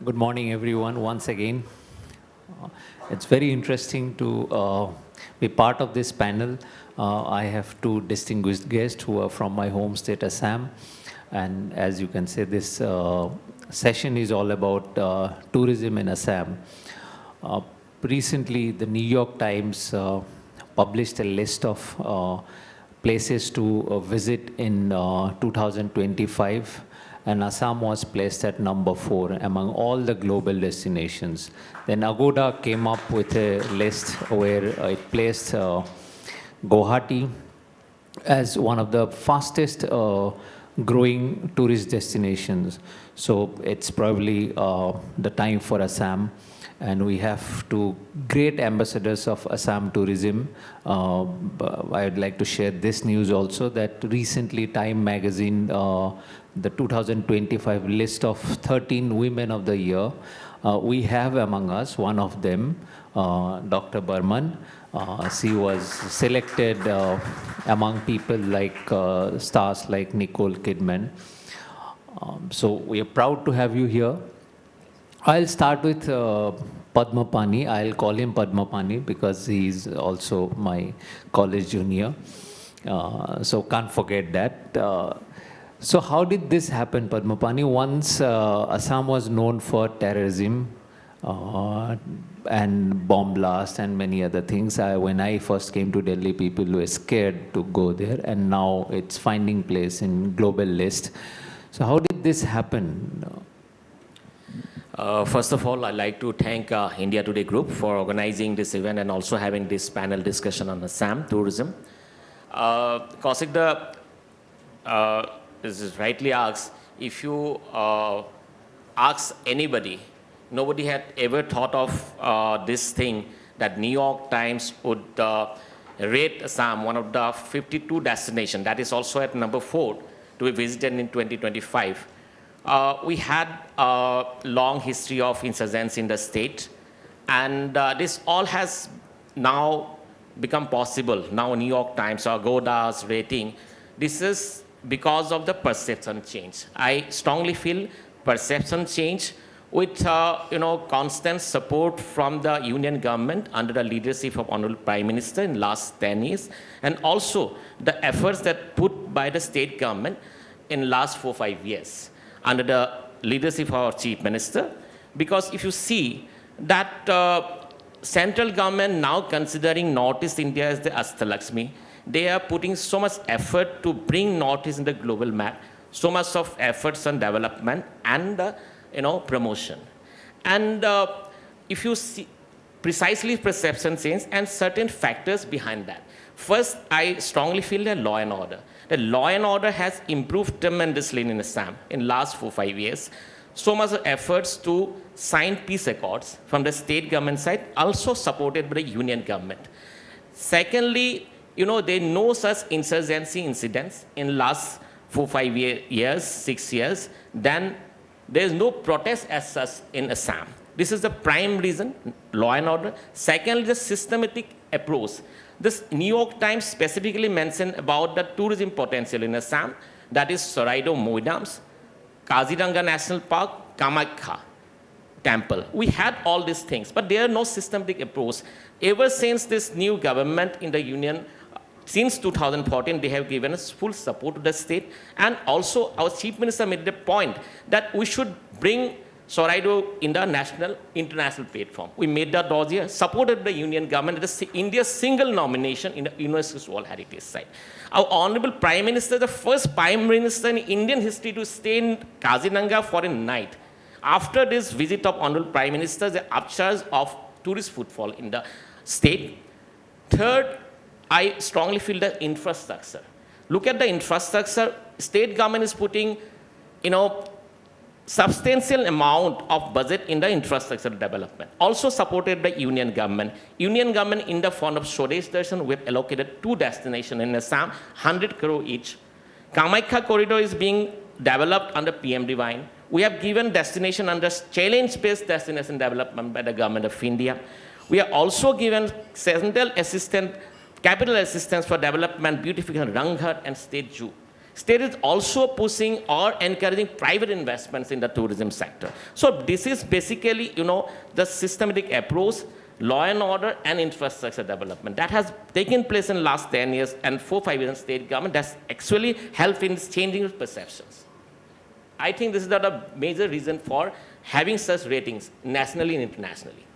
Good morning, everyone, once again. It's very interesting to be part of this panel. I have two distinguished guests who are from my home state, Assam. And as you can see, this session is all about tourism in Assam. Recently, the New York Times published a list of places to visit in 2025. And Assam was placed at number 4 among all the global destinations. Then Agoda came up with a list where it placed Guwahati as one of the fastest growing tourist destinations. So it's probably the time for Assam. And we have two great ambassadors of Assam tourism. I'd like to share this news also that recently Time magazine, the 2025 list of 13 women of the year, we have among us one of them, Dr. Burman. She was selected among people like stars like Nicole Kidman. So we are proud to have you here. I'll start with Padma Pani. I'll call him Padma Pani because he's also my college junior. So can't forget that. So how did this happen, Padma Pani? Once Assam was known for terrorism and bomb blast and many other things. When I first came to Delhi, people were scared to go there, and now it's finding place in global list. So how did this happen? First of all, I'd like to thank India Today Group for organizing this event and also having this panel discussion on Assam tourism. Kaushik, this is rightly asked, if you ask anybody, nobody had ever thought of this thing that New York Times would rate Assam one of the 52 destinations. That is also at number 4 to be visited in 2025. We had a long history of insurgency in the state, and this all has now become possible. Now New York Times or Agoda's rating, this is because of the perception change. I strongly feel perception change with constant support from the union government under the leadership of Honorable Prime Minister in last 10 years, and also the efforts that put by the state government in last 4-5 years under the leadership of our Chief Minister. Because if you see that central government now considering Northeast India as the Astalakshmi, they are putting so much effort to bring Northeast in the global map, so much of efforts on development and promotion. And if you see precisely perception change and certain factors behind that. First, I strongly feel that law and order. The law and order has improved tremendously in Assam in last 4-5 years. So much efforts to sign peace accords from the state government side, also supported by the union government. Secondly, there are no such insurgency incidents in last 4-5 years, 6 years. Then there is no protest as such in Assam. This is the prime reason, law and order. Secondly, the systematic approach. This New York Times specifically mentioned about the tourism potential in Assam, that is Soraido Moidams, Kaziranga National Park, Kamakhya Temple. We had all these things, but there are no systematic approach. Ever since this new government in the union, since 2014, they have given us full support to the state. And also our Chief Minister made the point that we should bring Soraido in the international platform. We made that dossier, supported the union government, India's single nomination in the UNESCO's World Heritage Site. Our Honorable Prime Minister, the first Prime Minister in Indian history to stay in Kaziranga for a night. After this visit of Honorable Prime Minister, the upsurge of tourist footfall in the state. Third, I strongly feel the infrastructure. Look at the infrastructure. State government is putting, substantial amount of budget in the infrastructure development, also supported by union government. Union government in the form of Swadesh Darshan, we have allocated 2 destinations in Assam, 100 crore each. Kamakhya corridor is being developed under PM Divine. We have given destination under challenge-based destination development by the government of India. We are also given central capital assistance for development, beautification, Ranghat and State Zoo. State is also pushing or encouraging private investments in the tourism sector. So this is basically, the systematic approach, law and order, and infrastructure development that has taken place in the last 10 years and 4-5 years in state government that's actually helped in changing perceptions. I think this is the major reason for having such ratings nationally and internationally.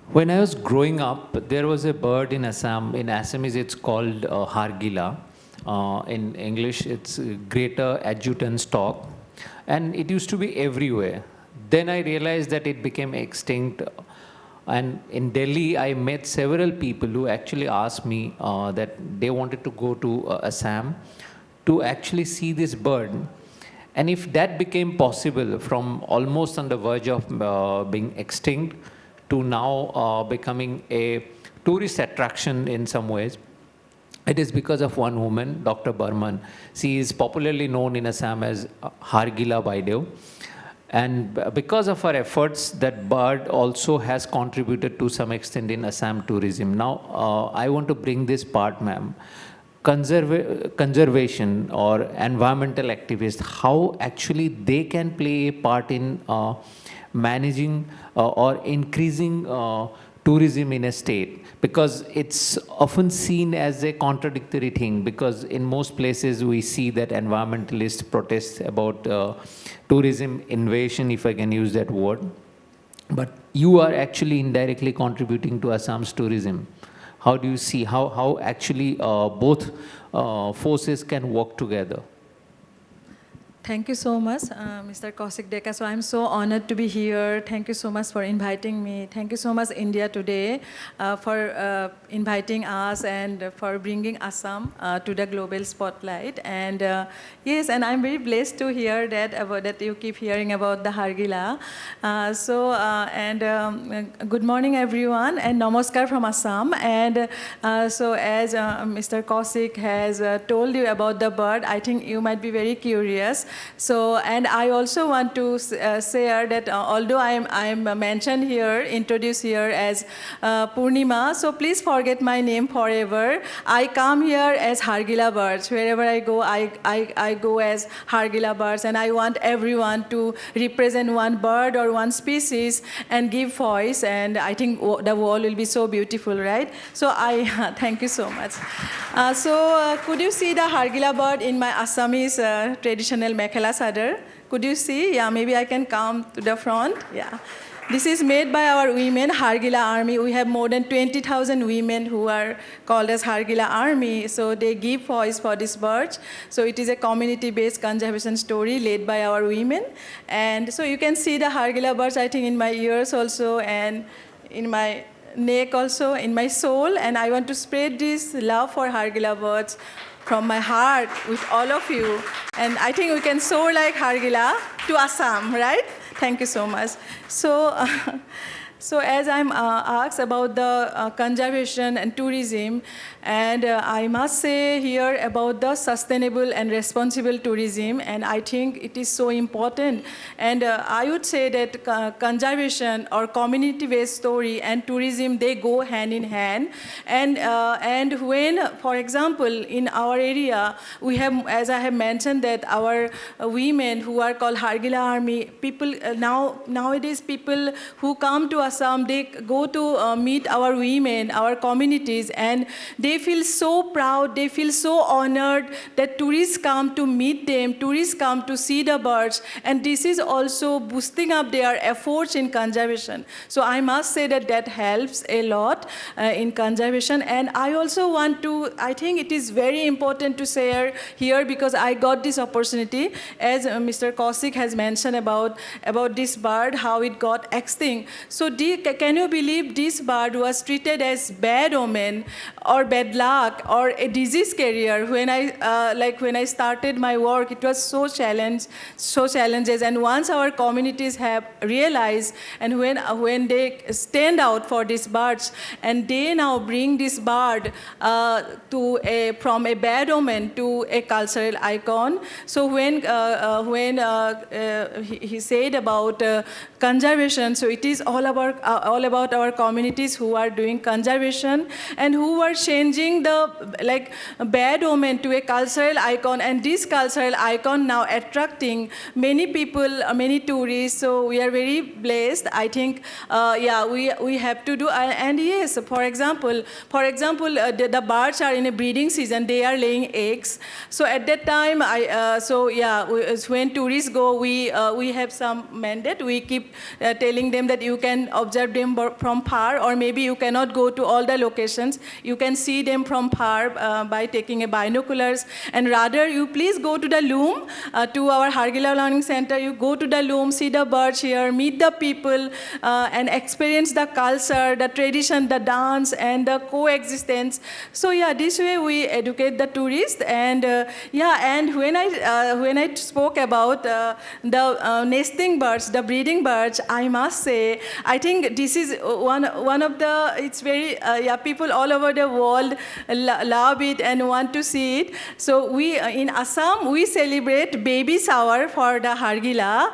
When I was growing up, there was a bird in Assam. In Assamese, it's called hargila. In English, it's greater adjutant stork. And it used to be everywhere. Then I realized that it became extinct. And in Delhi, I met several people who actually asked me that they wanted to go to Assam to actually see this bird. And if that became possible from almost on the verge of being extinct to now becoming a tourist attraction in some ways, it is because of one woman, Dr. Burman. She is popularly known in Assam as Hargila Baidev. And because of her efforts, that bird also has contributed to some extent in Assam tourism. Now, I want to bring this part, ma'am. Conservation or environmental activists, how actually they can play a part in managing or increasing tourism in a state, because it's often seen as a contradictory thing, because in most places we see that environmentalists protest about tourism invasion, if I can use that word, but you are actually indirectly contributing to Assam's tourism. How do you see how actually both forces can work together? Thank you so much, Mr. Kaushik Deka. So I'm so honored to be here. Thank you so much for inviting me. Thank you so much, India Today, for inviting us and for bringing Assam to the global spotlight. And yes, and I'm very blessed to hear that you keep hearing about the Hargila. Good morning, everyone, and namaskar from Assam. And so as Mr. Kaushik has told you about the bird, I think you might be very curious. So, and I also want to share that although I am mentioned here, introduced here as Purnima, so please forget my name forever. I come here as Hargila birds. Wherever I go, I go as Hargila birds, and I want everyone to represent one bird or one species and give voice, and I think the world will be so beautiful, right? So I thank you so much. Could you see the Hargila bird in my Assamese traditional mekhela sadar? Could you see? Yeah, maybe I can come to the front. Yeah. This is made by our women, Hargila Army. We have more than 20,000 women who are called as Hargila Army. So they give voice for these birds. So it is a community-based conservation story led by our women. And so you can see the Hargila birds, I think, in my ears also, and in my neck also, in my soul. And I want to spread this love for Hargila birds from my heart with all of you. And I think we can soar like Hargila to Assam, right? Thank you so much. So as I'm asked about the conservation and tourism, and I must say here about the sustainable and responsible tourism, and I think it is so important. And I would say that conservation or community-based story and tourism, they go hand in hand. And when, for example, in our area, we have, as I have mentioned, that our women who are called Hargila Army, people nowadays people who come to Assam, they go to meet our women, our communities, and they feel so proud, they feel so honored that tourists come to meet them, tourists come to see the birds, and this is also boosting up their efforts in conservation. So I must say that that helps a lot in conservation. And I also want to, I think it is very important to share here, because I got this opportunity, as Mr. Kaushik has mentioned about this bird, how it got extinct. So can you believe this bird was treated as bad omen or bad luck or a disease carrier? When I started my work, it was so challenges. And once our communities have realized, and when they stand out for these birds, and they now bring this bird from a bad omen to a cultural icon. So when he said about conservation, so it is all about our communities who are doing conservation and who are are changing the bad omen to a cultural icon, and this cultural icon now attracting many people, many tourists. So we are very blessed. I think, we have to do. And yes, for example, the birds are in a breeding season. They are laying eggs. So at that time, when tourists go, we have some mandate. We keep telling them that you can observe them from far, or maybe you cannot go to all the locations. You can see them from far by taking a binoculars, and rather you please go to the loom, to our Hargila Learning Center. You go to the loom, see the birds here, meet the people, and experience the culture, the tradition, the dance, and the coexistence. So yeah, this way we educate the tourists. And and when I spoke about the nesting birds, the breeding birds, I must say, I think this is one of the, it's very, people all over the world love it and want to see it. So we, in Assam, we celebrate baby shower for the Hargila,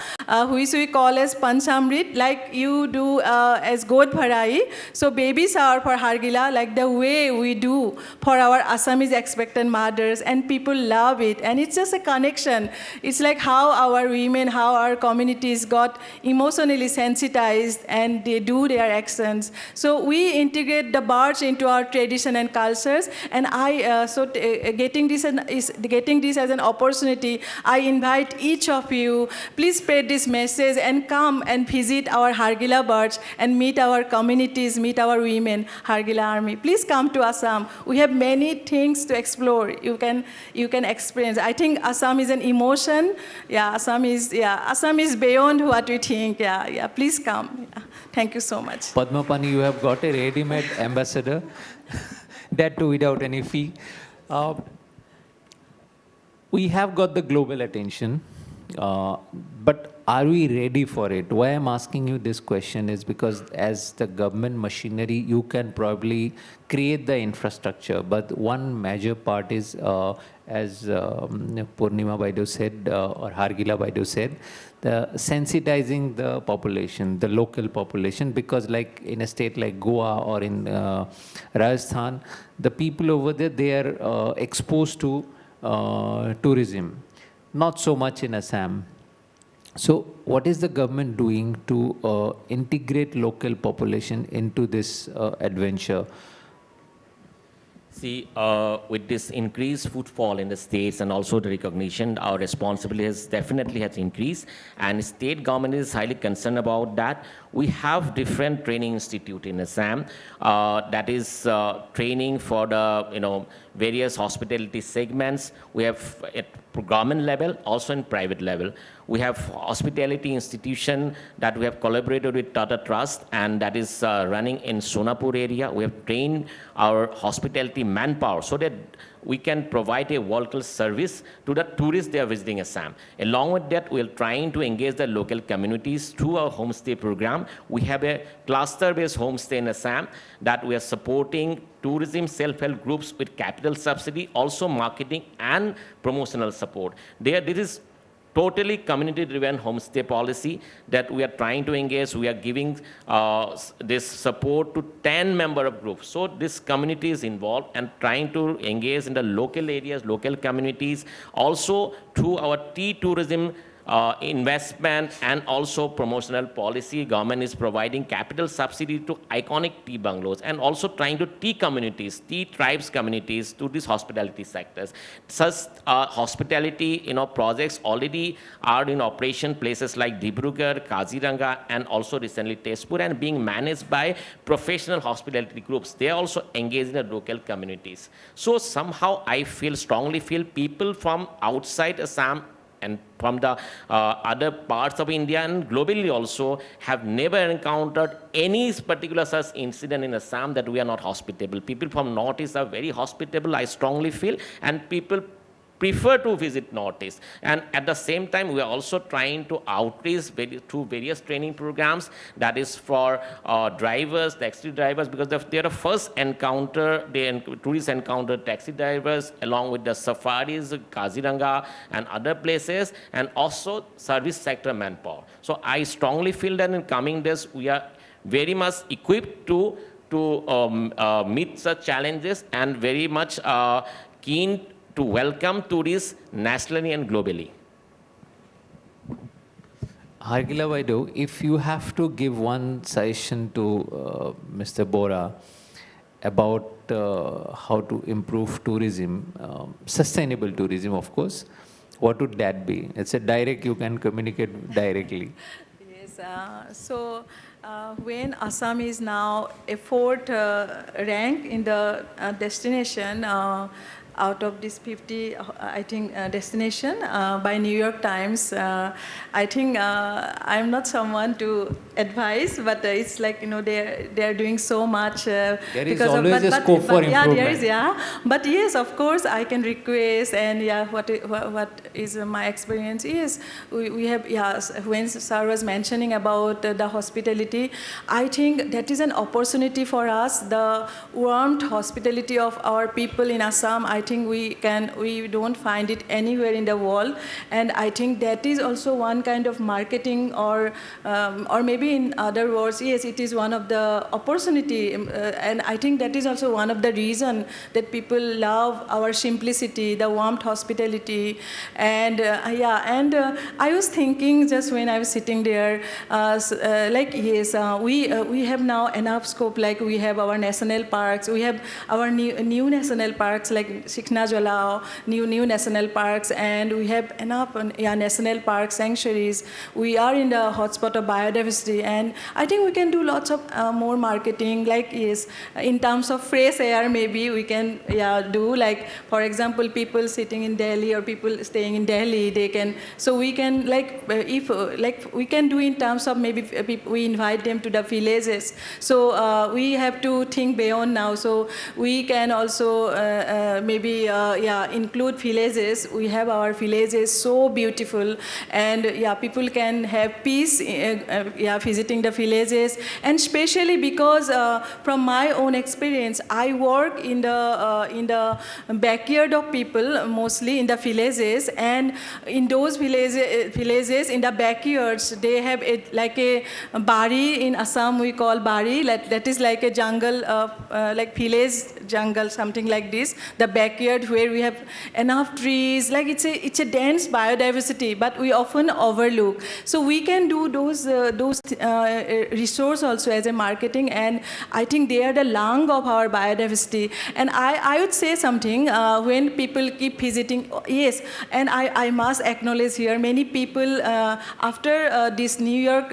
which we call as Panchamrit, like you do as God Bharai. So baby shower for Hargila, like the way we do for our Assamese expectant mothers, and people love it. And it's just a connection. It's like how our women, how our communities got emotionally sensitized, and they do their actions. So we integrate the birds into our tradition and cultures. And getting this as an opportunity, I invite each of you, please spread this message and come and visit our Hargila birds and meet our communities, meet our women, Hargila Army. Please come to Assam. We have many things to explore. You can experience. I think Assam is an emotion. Assam is beyond what we think. Please come. Thank you so much. Padmapani, you have got a ready-made ambassador. That too without any fee. We have got the global attention, but are we ready for it? Why I'm asking you this question is because as the government machinery, you can probably create the infrastructure, but one major part is, as Purnima Baidu said, or Hargila Baidu said, the sensitizing the population, the local population, because like in a state like Goa or in Rajasthan, the people over there, they are exposed to tourism, not so much in Assam. So what is the government doing to integrate local population into this adventure? See, with this increased footfall in the states and also the recognition, our responsibility has definitely increased, and state government is highly concerned about that. We have different training institute in Assam that is training for the various hospitality segments. We have at government level, also in private level. We have hospitality institution that we have collaborated with Tata Trust, and that is running in Sonapur area. We have trained our hospitality manpower so that we can provide a world-class service to the tourists they are visiting Assam. Along with that, we are trying to engage the local communities through our homestay program. We have a cluster-based homestay in Assam that we are supporting tourism self-help groups with capital subsidy, also marketing and promotional support. This is totally community-driven homestay policy that we are trying to engage. We are giving this support to 10 member of groups. So this community is involved and trying to engage in the local areas, local communities, also through our tea tourism investment and also promotional policy. Government is providing capital subsidy to iconic tea bungalows and also trying to tea communities, tea tribes communities to these hospitality sectors. Such hospitality projects already are in operation places like Dibrugarh, Kaziranga, and also recently Tezpur, and being managed by professional hospitality groups. They are also engaged in the local communities. So somehow I strongly feel people from outside Assam and from the other parts of India and globally also have never encountered any particular such incident in Assam that we are not hospitable. People from Northeast are very hospitable, I strongly feel, and people prefer to visit Northeast. And at the same time, we are also trying to outreach through various training programs that is for drivers, taxi drivers, because they are the first encounter, tourists encounter taxi drivers along with the safaris, Kaziranga and other places, and also service sector manpower. So I strongly feel that in coming days, we are very much equipped to to meet such challenges and very much keen to welcome tourists nationally and globally. Hargila Vaidu, if you have to give one suggestion to Mr. Bora about how to improve tourism, sustainable tourism, of course, what would that be? It's a direct, you can communicate directly. Yes, when Assam is now a fourth rank in the destination out of this 50, I think, destination by New York Times. I think I'm not someone to advise, but it's like, they're doing so much. There is always a scope for improvement. Yeah, there is, yeah. But yes, of course, I can request, and yeah, what is my experience is, we have, yeah, when Sir was mentioning about the hospitality, I think that is an opportunity for us, the warmth hospitality of our people in Assam. I think we don't find it anywhere in the world, and I think that is also one kind of marketing, or maybe in other words, yes, it is one of the opportunity, and I think that is also one of the reason that people love our simplicity, the warmth hospitality, and I was thinking just when I was sitting there, like yes, we have now enough scope, like we have our national parks, we have our new national parks like Jalao, new national parks, and we have enough national park sanctuaries. We are in the hotspot of biodiversity, and I think we can do lots of more marketing, like yes, in terms of fresh air, maybe we can do, like for example, people sitting in Delhi or people staying in Delhi, they can, so we can we can do in terms of maybe we invite them to the villages. So we have to think beyond now. So we can also maybe include villages. We have our villages so beautiful, and people can have peace visiting the villages, and especially because from my own experience, I work in the backyard of people, mostly in the villages, and in those villages in the backyards, they have like a bari. In Assam we call bari, that is like a jungle, like village jungle, something like this, the backyard where we have enough trees, like it's a dense biodiversity, but we often overlook. So we can do those resource also as a marketing, and I think they are the lung of our biodiversity. And I would say something, when people keep visiting, yes, and I must acknowledge here, many people, after this New York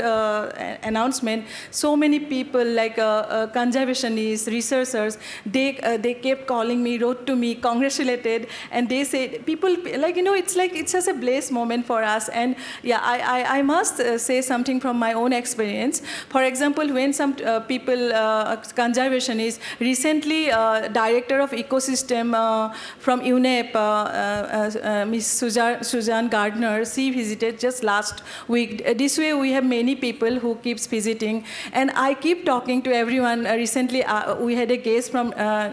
announcement, so many people like conservationists, researchers, they kept calling me, wrote to me, congratulated, and they said, people, like, it's just a blessed moment for us. And I must say something from my own experience. For example, when some people, conservationists, recently director of ecosystem from UNEP, Ms. Suzanne Gardner, she visited just last week. This way we have many people who keeps visiting, and I keep talking to everyone. Recently we had a guest from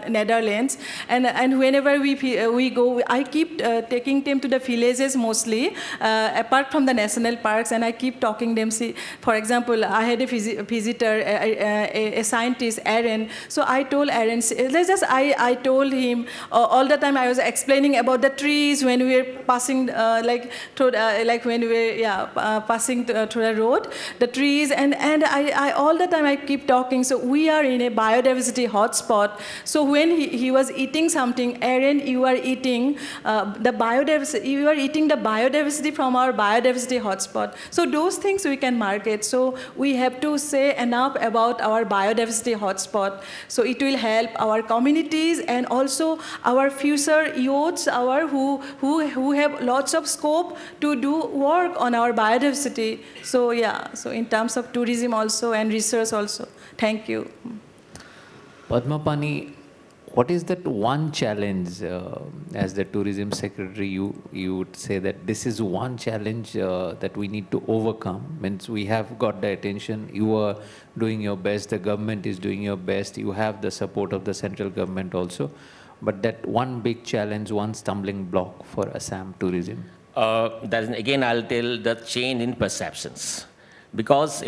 Netherlands, and whenever we go, I keep taking them to the villages mostly, apart from the national parks, and I keep talking them. See, for example, I had a visitor, a scientist, Aaron. So I told Aaron, I told him all the time. I was explaining about the trees when we were passing, when we were passing through the road, the trees, and I all the time I keep talking. So we are in a biodiversity hotspot. So when he was eating something, Aaron, you are eating the biodiversity. You are eating the biodiversity from our biodiversity hotspot. So those things we can market. So we have to say enough about our biodiversity hotspot. So it will help our communities and also our future youths, who have lots of scope to do work on our biodiversity. So so in terms of tourism also and research also. Thank you. Padmapani, what is that one challenge, as the tourism secretary, you would say that this is one challenge that we need to overcome? Means we have got the attention, you are doing your best, the government is doing your best, you have the support of the central government also, but that one big challenge, one stumbling block for Assam tourism? Again, I'll tell the change in perceptions. Because,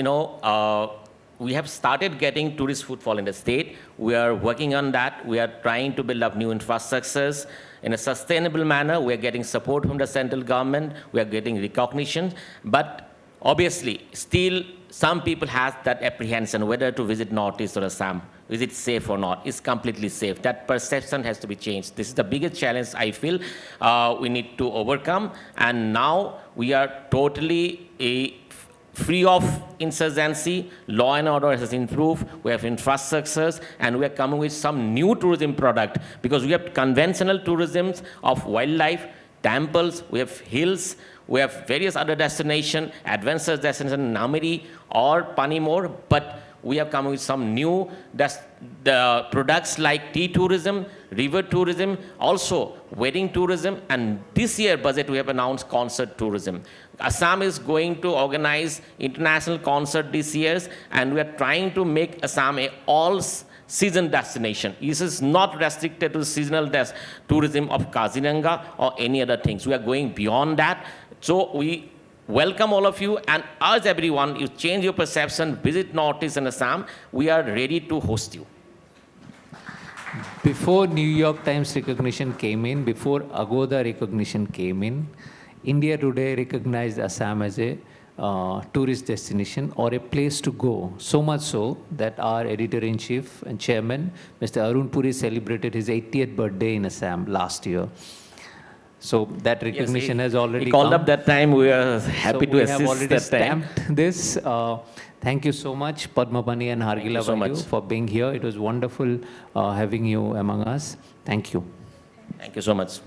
we have started getting tourist footfall in the state. We are working on that. We are trying to build up new infrastructures in a sustainable manner. We are getting support from the central government. We are getting recognition. But obviously, still some people have that apprehension whether to visit Northeast or Assam. Is it safe or not? It's completely safe. That perception has to be changed. This is the biggest challenge I feel we need to overcome. And now we are totally free of insurgency, law and order has improved, we have infrastructures, and we are coming with some new tourism product, because we have conventional tourism of wildlife, temples, we have hills, we have various other destinations, adventure destinations, Namiri or Panimor, but we have come with some new the products like tea tourism, river tourism, also wedding tourism, and this year budget we have announced concert tourism. Assam is going to organize international concert this year, and we are trying to make Assam a all-season destination. This is not restricted to seasonal tourism of Kaziranga or any other things. We are going beyond that. So we welcome all of you and urge everyone, you change your perception, visit Northeast and Assam. We are ready to host you. Before New York Times recognition came in, before Agoda recognition came in, India Today recognized Assam as a tourist destination or a place to go. So much so that our editor-in-chief and chairman, Mr. Arun Puri, celebrated his 80th birthday in Assam last year. So that recognition has already come. He called come. up that time. We are happy to assist that time. We have already stamped this. Thank you so much, Padmapani and Hargila Vayu, for being here. It was wonderful having you among us. Thank you. Thank you so much.